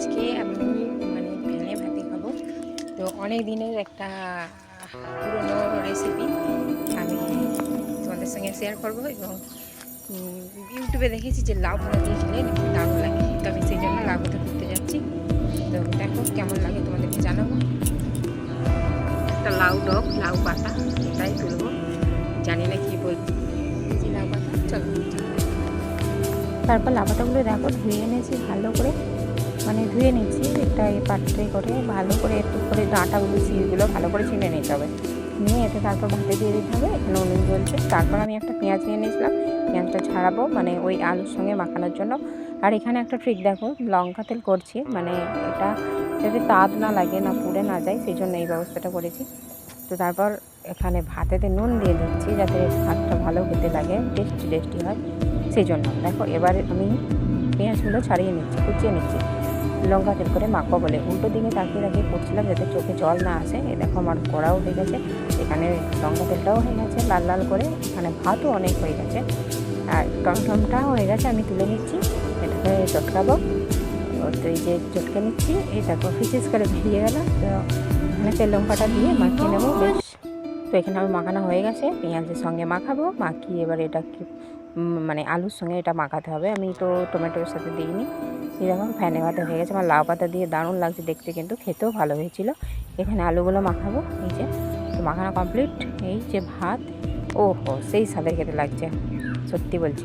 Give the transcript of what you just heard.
আজকে আমি মানে ভেনে ভাতে খাবো। তো অনেক দিনের একটা পুরনো রেসিপি আমি তোমাদের সঙ্গে শেয়ার করব এবং ইউটিউবে দেখেছি যে লাউ পাতা দিয়ে খেলে নাকি দারুণ লাগে। তো আমি সেই জন্য লাউ পাতা করতে যাচ্ছি। তো দেখো কেমন লাগে তোমাদেরকে জানাবো। একটা লাউ ডগ, লাউ পাতা এটাই তুলবো, জানি না কি বলবো। এই যে লাউ পাতা, চলো। তারপর লাউ পাতাগুলো দেখো ধুয়ে এনেছি ভালো করে, মানে ধুয়ে নিচ্ছি একটা এই পাত্রে করে ভালো করে একটু করে ডাঁটাগুলো সিলগুলো ভালো করে ছিঁড়ে নিতে হবে। নিয়ে এতে তারপর ভাতে দিয়ে দিতে হবে। এখানে উনুন জ্বলছে। তারপর আমি একটা পেঁয়াজ নিয়ে নিয়েছিলাম, পেঁয়াজটা ছাড়াবো মানে ওই আলুর সঙ্গে মাখানোর জন্য। আর এখানে একটা ট্রিক দেখো, লঙ্কা তেল করছি, মানে এটা যাতে তাপ না লাগে, না পুড়ে না যায়, সেই জন্য এই ব্যবস্থাটা করেছি। তো তারপর এখানে ভাতেতে নুন দিয়ে দিচ্ছি যাতে ভাতটা ভালো খেতে লাগে, টেস্টি টেস্টি হয়, সেই জন্য। দেখো এবারে আমি পেঁয়াজগুলো ছাড়িয়ে নিচ্ছি, কুচিয়ে নিচ্ছি, লঙ্কা তেল করে মাখবো বলে। উল্টো দিকে তাকিয়ে তাকিয়ে করছিলাম যাতে চোখে জল না আসে। এ দেখো আমার কড়াও হয়ে গেছে, এখানে লঙ্কা তেলটাও হয়ে গেছে লাল লাল করে, এখানে ভাতও অনেক হয়ে গেছে আর টমটমটাও হয়ে গেছে। আমি তুলে নিচ্ছি, এটাকে চটকাবো। তো এই যে চটকে নিচ্ছি, এই দেখো ফিসিস করে বেরিয়ে গেল। তো এখানে তেল লঙ্কাটা দিয়ে মাখিয়ে নেবো বেশ। তো এখানে আমি মাখানো হয়ে গেছে, পেঁয়াজের সঙ্গে মাখাবো, মাখিয়ে এবার এটাকে মানে আলুর সঙ্গে এটা মাখাতে হবে। আমি তো টমেটোর সাথে দিইনি। এরকম ফ্যানে ভাতে হয়ে গেছে। আমার লাউ পাতা দিয়ে দারুণ লাগছে দেখতে, কিন্তু খেতেও ভালো হয়েছিল। এখানে আলুগুলো মাখাবো, এই যে। তো মাখানো কমপ্লিট। এই যে ভাত, ওহো সেই স্বাদের খেতে লাগছে, সত্যি বলছি।